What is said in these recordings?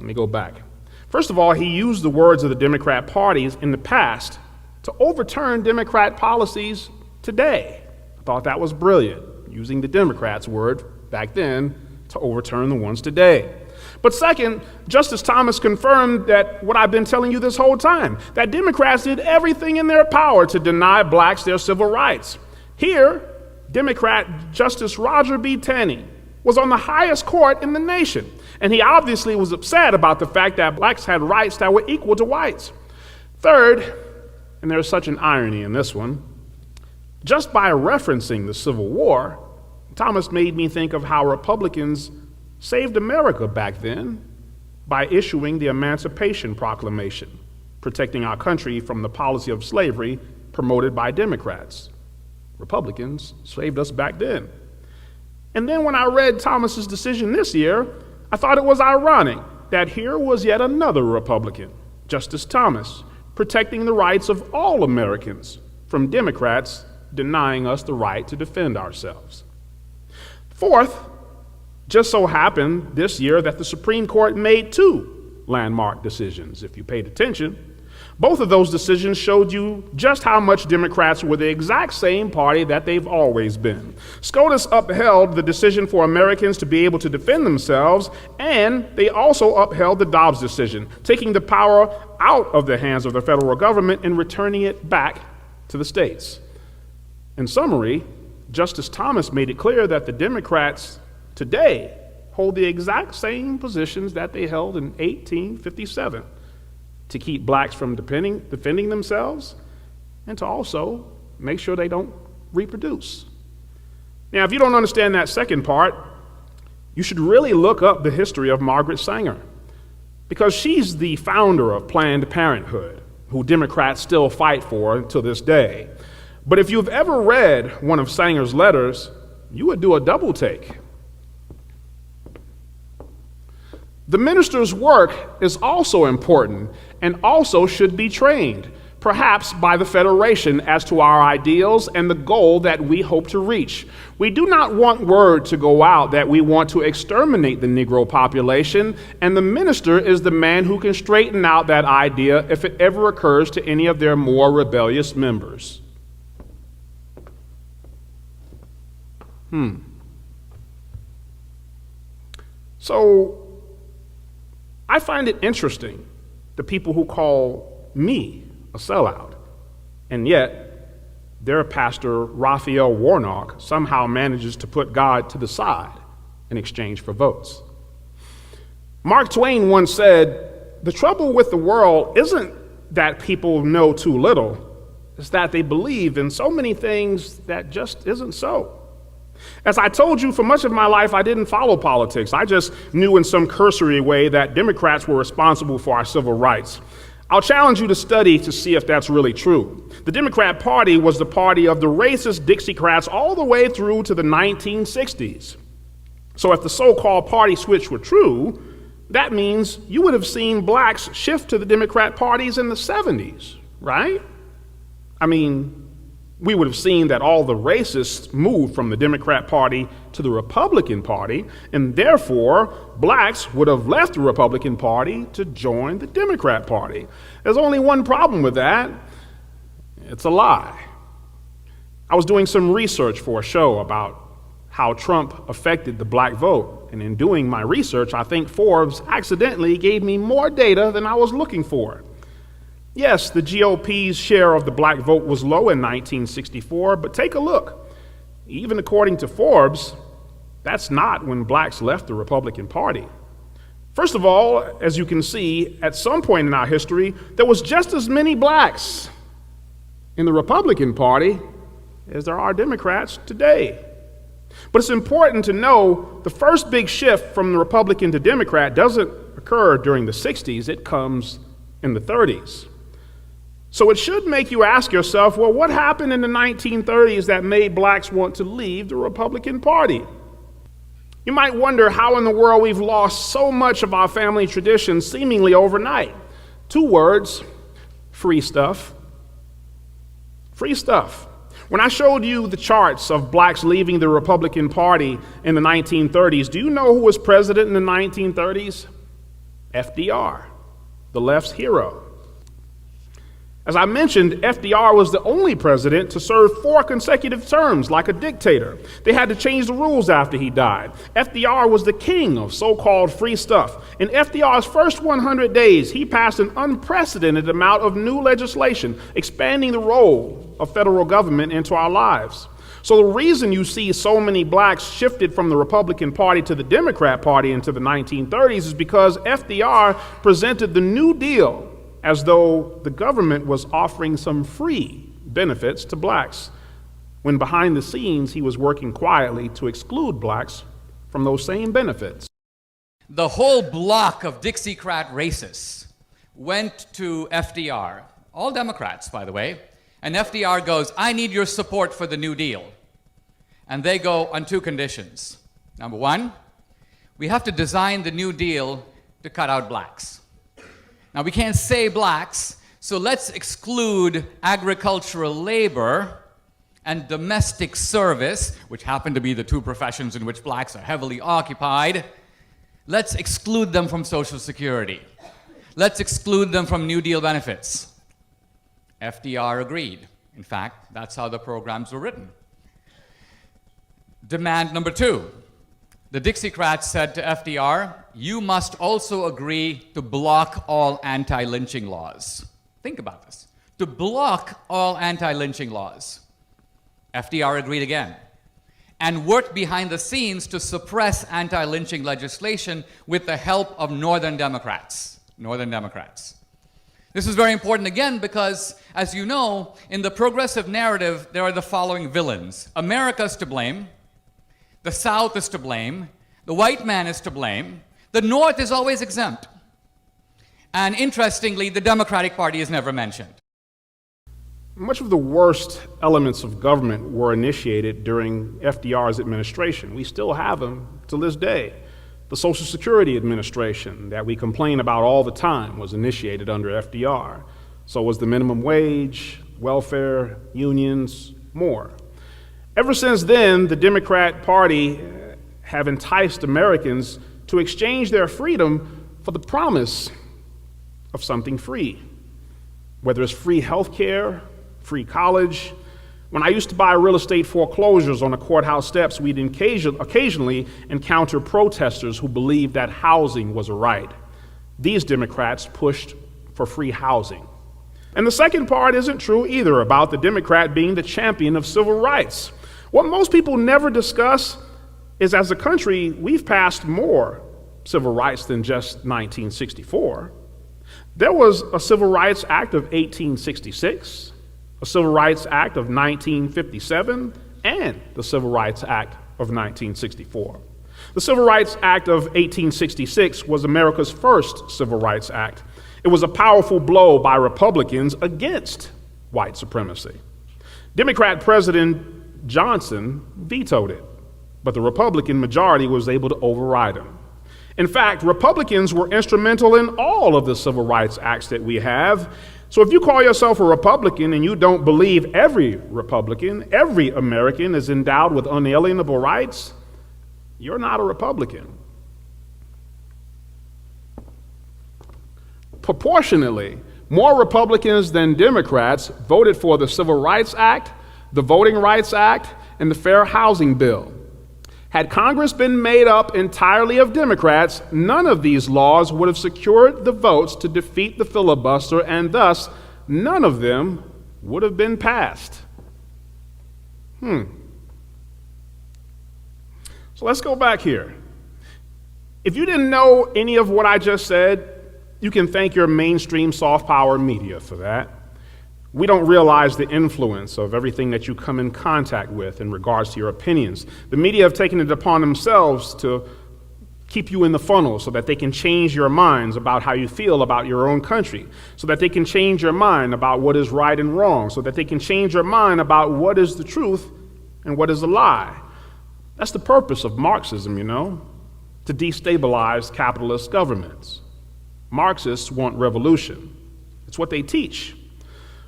Let me go back. First of all, he used the words of the Democrat parties in the past to overturn Democrat policies today. I thought that was brilliant, using the Democrats' word back then to overturn the ones today. But second, Justice Thomas confirmed that what I've been telling you this whole time, that Democrats did everything in their power to deny blacks their civil rights. Here, Democrat Justice Roger B. Taney was on the highest court in the nation, and he obviously was upset about the fact that blacks had rights that were equal to whites. Third, and there's such an irony in this one, just by referencing the Civil War, Thomas made me think of how Republicans saved America back then by issuing the Emancipation Proclamation, protecting our country from the policy of slavery promoted by Democrats. Republicans saved us back then. And then when I read Thomas's decision this year, I thought it was ironic that here was yet another Republican, Justice Thomas, protecting the rights of all Americans from Democrats denying us the right to defend ourselves. Fourth, just so happened this year that the Supreme Court made two landmark decisions, if you paid attention. Both of those decisions showed you just how much Democrats were the exact same party that they've always been. SCOTUS upheld the decision for Americans to be able to defend themselves, and they also upheld the Dobbs decision, taking the power out of the hands of the federal government and returning it back to the states. In summary, Justice Thomas made it clear that the Democrats today hold the exact same positions that they held in 1857 to keep blacks from defending themselves and to also make sure they don't reproduce. Now, if you don't understand that second part, you should really look up the history of Margaret Sanger, because she's the founder of Planned Parenthood, who Democrats still fight for to this day. But if you've ever read one of Sanger's letters, you would do a double take. The minister's work is also important and also should be trained, perhaps by the Federation, as to our ideals and the goal that we hope to reach. We do not want word to go out that we want to exterminate the Negro population, and the minister is the man who can straighten out that idea if it ever occurs to any of their more rebellious members. So, I find it interesting, the people who call me a sellout, and yet their pastor, Raphael Warnock, somehow manages to put God to the side in exchange for votes. Mark Twain once said, "The trouble with the world isn't that people know too little, it's that they believe in so many things that just isn't so." As I told you, for much of my life, I didn't follow politics. I just knew in some cursory way that Democrats were responsible for our civil rights. I'll challenge you to study to see if that's really true. The Democrat Party was the party of the racist Dixiecrats all the way through to the 1960s. So if the so-called party switch were true, that means you would have seen blacks shift to the Democrat parties in the 70s, right? I mean, we would have seen that all the racists moved from the Democrat Party to the Republican Party, and therefore, blacks would have left the Republican Party to join the Democrat Party. There's only one problem with that. It's a lie. I was doing some research for a show about how Trump affected the black vote, and in doing my research, I think Forbes accidentally gave me more data than I was looking for. Yes, the GOP's share of the black vote was low in 1964, but take a look. Even according to Forbes, that's not when blacks left the Republican Party. First of all, as you can see, at some point in our history, there was just as many blacks in the Republican Party as there are Democrats today. But it's important to know the first big shift from the Republican to Democrat doesn't occur during the 60s, it comes in the 30s. So it should make you ask yourself, well, what happened in the 1930s that made blacks want to leave the Republican Party? You might wonder how in the world we've lost so much of our family tradition seemingly overnight. Two words: free stuff. Free stuff. When I showed you the charts of blacks leaving the Republican Party in the 1930s, do you know who was president in the 1930s? FDR, the left's hero. As I mentioned, FDR was the only president to serve 4 consecutive terms like a dictator. They had to change the rules after he died. FDR was the king of so-called free stuff. In FDR's first 100 days, he passed an unprecedented amount of new legislation, expanding the role of federal government into our lives. So the reason you see so many blacks shifted from the Republican Party to the Democrat Party into the 1930s is because FDR presented the New Deal as though the government was offering some free benefits to blacks, when behind the scenes he was working quietly to exclude blacks from those same benefits. The whole block of Dixiecrat racists went to FDR, all Democrats, by the way, and FDR goes, I need your support for the New Deal. And they go on 2 conditions. Number 1, we have to design the New Deal to cut out blacks. Now, we can't say blacks, so let's exclude agricultural labor and domestic service, which happen to be the 2 professions in which blacks are heavily occupied. Let's exclude them from Social Security. Let's exclude them from New Deal benefits. FDR agreed. In fact, that's how the programs were written. Demand number 2. The Dixiecrats said to FDR, you must also agree to block all anti-lynching laws. Think about this. To block all anti-lynching laws. FDR agreed again, and worked behind the scenes to suppress anti-lynching legislation with the help of Northern Democrats. Northern Democrats. This is very important again because, as you know, in the progressive narrative, there are the following villains. America's to blame. The South is to blame. The white man is to blame. The North is always exempt. And interestingly, the Democratic Party is never mentioned. Much of the worst elements of government were initiated during FDR's administration. We still have them to this day. The Social Security Administration that we complain about all the time was initiated under FDR. So was the minimum wage, welfare, unions, more. Ever since then, the Democrat Party have enticed Americans to exchange their freedom for the promise of something free, whether it's free health care, free college. When I used to buy real estate foreclosures on the courthouse steps, we'd occasionally encounter protesters who believed that housing was a right. These Democrats pushed for free housing. And the second part isn't true either about the Democrat being the champion of civil rights. What most people never discuss is, as a country, we've passed more civil rights than just 1964. There was a Civil Rights Act of 1866, a Civil Rights Act of 1957, and the Civil Rights Act of 1964. The Civil Rights Act of 1866 was America's first Civil Rights Act. It was a powerful blow by Republicans against white supremacy. Democrat President Johnson vetoed it, but the Republican majority was able to override him. In fact, Republicans were instrumental in all of the civil rights acts that we have. So if you call yourself a Republican and you don't believe every Republican, every American is endowed with unalienable rights, you're not a Republican. Proportionately, more Republicans than Democrats voted for the Civil Rights Act, the Voting Rights Act, and the Fair Housing Bill. Had Congress been made up entirely of Democrats, none of these laws would have secured the votes to defeat the filibuster, and thus none of them would have been passed. So let's go back here. If you didn't know any of what I just said, you can thank your mainstream soft power media for that. We don't realize the influence of everything that you come in contact with in regards to your opinions. The media have taken it upon themselves to keep you in the funnel so that they can change your minds about how you feel about your own country, so that they can change your mind about what is right and wrong, so that they can change your mind about what is the truth and what is a lie. That's the purpose of Marxism, to destabilize capitalist governments. Marxists want revolution. It's what they teach.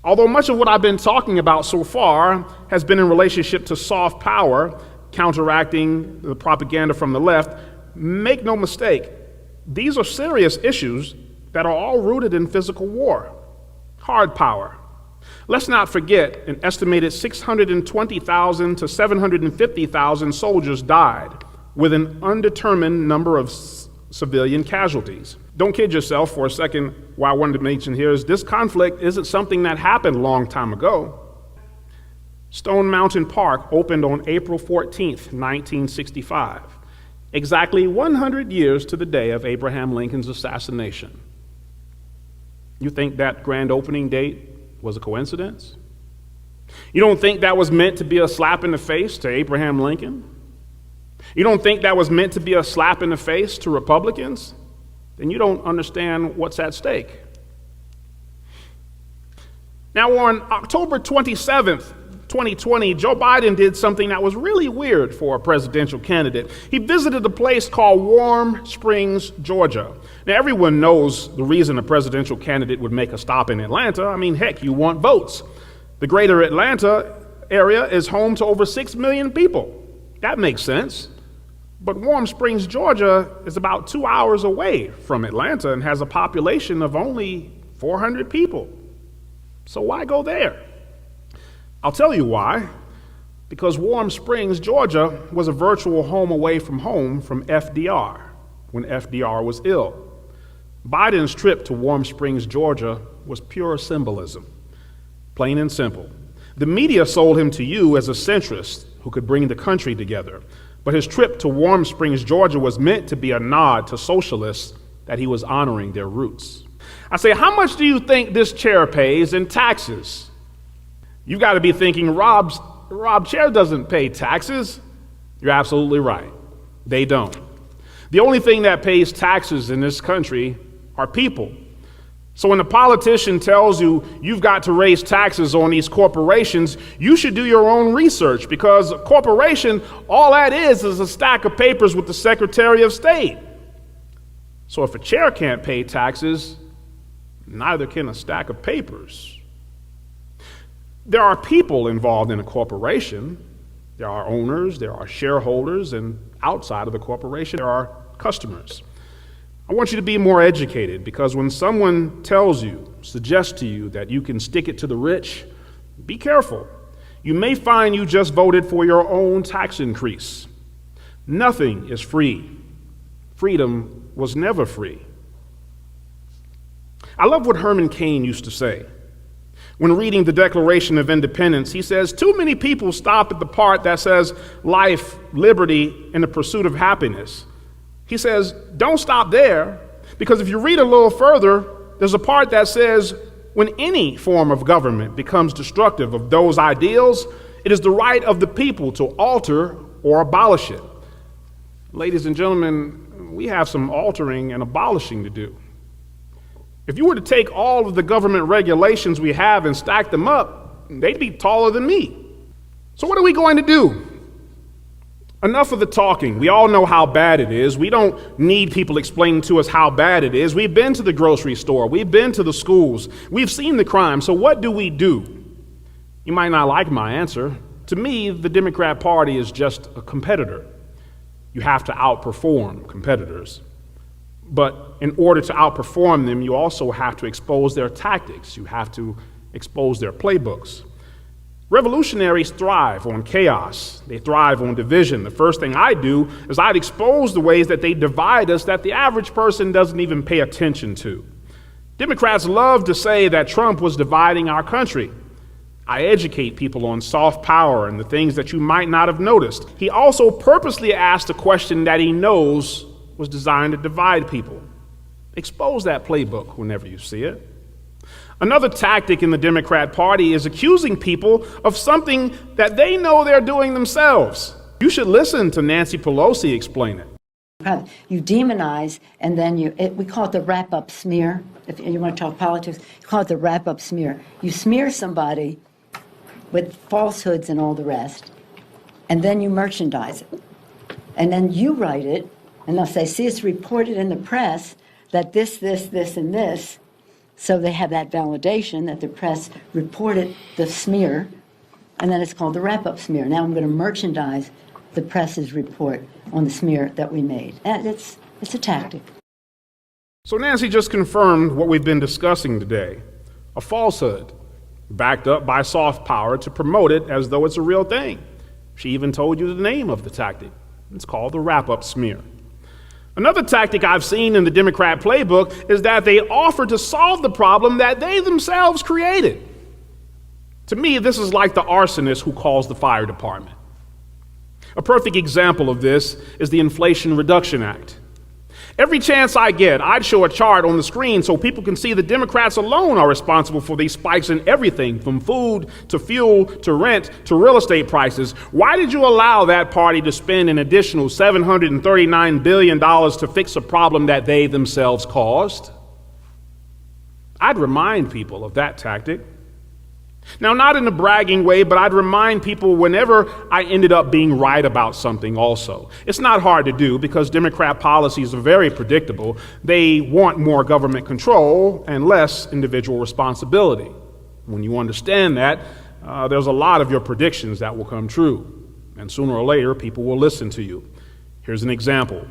Although much of what I've been talking about so far has been in relationship to soft power, counteracting the propaganda from the left, make no mistake, These are serious issues that are all rooted in physical war, hard power. Let's not forget an estimated 620,000 to 750,000 soldiers died, with an undetermined number of civilian casualties. Don't kid yourself for a second. What I wanted to mention here is this conflict isn't something that happened a long time ago. Stone Mountain Park opened on April 14th, 1965, exactly 100 years to the day of Abraham Lincoln's assassination. You think that grand opening date was a coincidence? You don't think that was meant to be a slap in the face to Abraham Lincoln? You don't think that was meant to be a slap in the face to Republicans? Then you don't understand what's at stake. Now, on October 27th, 2020, Joe Biden did something that was really weird for a presidential candidate. He visited a place called Warm Springs, Georgia. Now, everyone knows the reason a presidential candidate would make a stop in Atlanta. I mean, heck, you want votes. The greater Atlanta area is home to over 6 million people. That makes sense. But Warm Springs, Georgia is about 2 hours away from Atlanta and has a population of only 400 people. So why go there? I'll tell you why. Because Warm Springs, Georgia was a virtual home away from home from FDR when FDR was ill. Biden's trip to Warm Springs, Georgia was pure symbolism, plain and simple. The media sold him to you as a centrist who could bring the country together. But his trip to Warm Springs, Georgia was meant to be a nod to socialists that he was honoring their roots. I say, how much do you think this chair pays in taxes? You've got to be thinking, Rob Chair doesn't pay taxes. You're absolutely right. They don't. The only thing that pays taxes in this country are people. So when a politician tells you you've got to raise taxes on these corporations, you should do your own research, because a corporation, all that is a stack of papers with the Secretary of State. So if a chair can't pay taxes, neither can a stack of papers. There are people involved in a corporation. There are owners, there are shareholders, and outside of the corporation, there are customers. I want you to be more educated, because when someone tells you, suggests to you that you can stick it to the rich, be careful. You may find you just voted for your own tax increase. Nothing is free. Freedom was never free. I love what Herman Cain used to say. When reading the Declaration of Independence, he says, too many people stop at the part that says life, liberty, and the pursuit of happiness. He says, don't stop there, because if you read a little further, there's a part that says, when any form of government becomes destructive of those ideals, it is the right of the people to alter or abolish it. Ladies and gentlemen, we have some altering and abolishing to do. If you were to take all of the government regulations we have and stack them up, they'd be taller than me. So what are we going to do? Enough of the talking. We all know how bad it is. We don't need people explaining to us how bad it is. We've been to the grocery store. We've been to the schools. We've seen the crime. So what do? You might not like my answer. To me, the Democrat Party is just a competitor. You have to outperform competitors. But in order to outperform them, you also have to expose their tactics. You have to expose their playbooks. Revolutionaries thrive on chaos. They thrive on division. The first thing I do is I'd expose the ways that they divide us that the average person doesn't even pay attention to. Democrats love to say that Trump was dividing our country. I educate people on soft power and the things that you might not have noticed. He also purposely asked a question that he knows was designed to divide people. Expose that playbook whenever you see it. Another tactic in the Democrat Party is accusing people of something that they know they're doing themselves. You should listen to Nancy Pelosi explain it. You demonize, and then we call it the wrap-up smear. If you want to talk politics, you call it the wrap-up smear. You smear somebody with falsehoods and all the rest, and then you merchandise it. And then you write it, and they'll say, see, it's reported in the press that this, and this. So they have that validation that the press reported the smear, and then it's called the wrap-up smear. Now I'm going to merchandise the press's report on the smear that we made. And it's a tactic. So Nancy just confirmed what we've been discussing today, a falsehood, backed up by soft power to promote it as though it's a real thing. She even told you the name of the tactic. It's called the wrap-up smear. Another tactic I've seen in the Democrat playbook is that they offer to solve the problem that they themselves created. To me, this is like the arsonist who calls the fire department. A perfect example of this is the Inflation Reduction Act. Every chance I get, I'd show a chart on the screen so people can see the Democrats alone are responsible for these spikes in everything from food to fuel to rent to real estate prices. Why did you allow that party to spend an additional $739 billion to fix a problem that they themselves caused? I'd remind people of that tactic. Now, not in a bragging way, but I'd remind people whenever I ended up being right about something also. It's not hard to do because Democrat policies are very predictable. They want more government control and less individual responsibility. When you understand that, there's a lot of your predictions that will come true. And sooner or later, people will listen to you. Here's an example.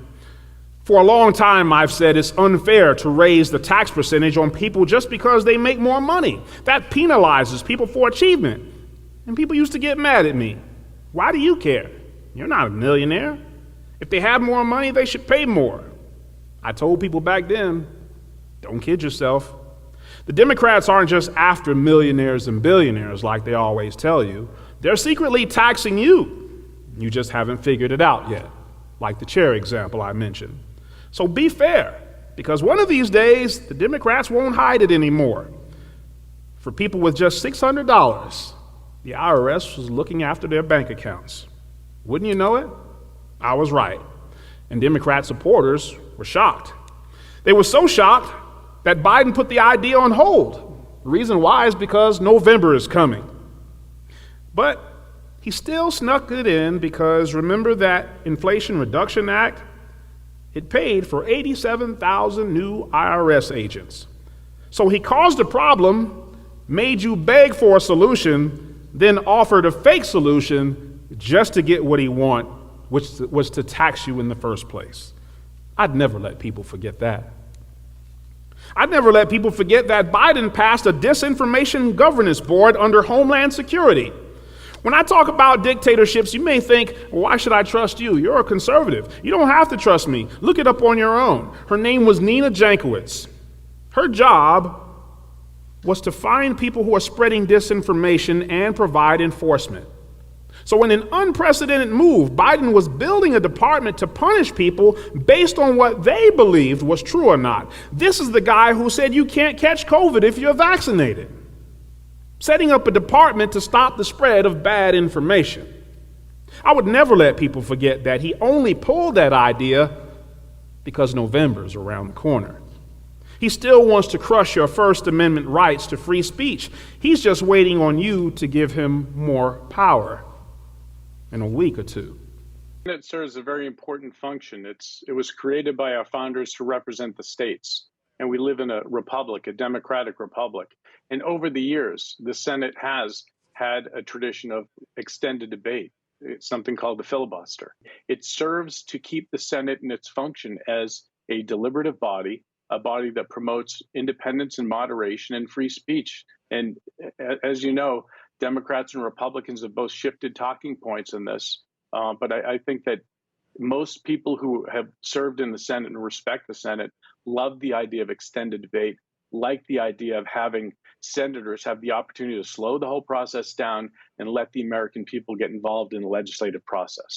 For a long time, I've said it's unfair to raise the tax percentage on people just because they make more money. That penalizes people for achievement. And people used to get mad at me. Why do you care? You're not a millionaire. If they have more money, they should pay more. I told people back then, don't kid yourself. The Democrats aren't just after millionaires and billionaires like they always tell you. They're secretly taxing you. You just haven't figured it out yet, like the chair example I mentioned. So be fair, because one of these days, the Democrats won't hide it anymore. For people with just $600, the IRS was looking after their bank accounts. Wouldn't you know it? I was right. And Democrat supporters were shocked. They were so shocked that Biden put the idea on hold. The reason why is because November is coming. But he still snuck it in because remember that Inflation Reduction Act? It paid for 87,000 new IRS agents. So he caused a problem, made you beg for a solution, then offered a fake solution just to get what he wanted, which was to tax you in the first place. I'd never let people forget that. I'd never let people forget that Biden passed a disinformation governance board under Homeland Security. When I talk about dictatorships, you may think, well, why should I trust you? You're a conservative. You don't have to trust me. Look it up on your own. Her name was Nina Jankowicz. Her job was to find people who are spreading disinformation and provide enforcement. So in an unprecedented move, Biden was building a department to punish people based on what they believed was true or not. This is the guy who said you can't catch COVID if you're vaccinated, setting up a department to stop the spread of bad information. I would never let people forget that he only pulled that idea because November's around the corner. He still wants to crush your First Amendment rights to free speech. He's just waiting on you to give him more power in a week or two. It serves a very important function. It was created by our founders to represent the states. And we live in a republic, a democratic republic. And over the years, the Senate has had a tradition of extended debate. It's something called the filibuster. It serves to keep the Senate in its function as a deliberative body, a body that promotes independence and moderation and free speech. And as you know, Democrats and Republicans have both shifted talking points in this. But I think that most people who have served in the Senate and respect the Senate love the idea of extended debate, like the idea of having senators have the opportunity to slow the whole process down and let the American people get involved in the legislative process.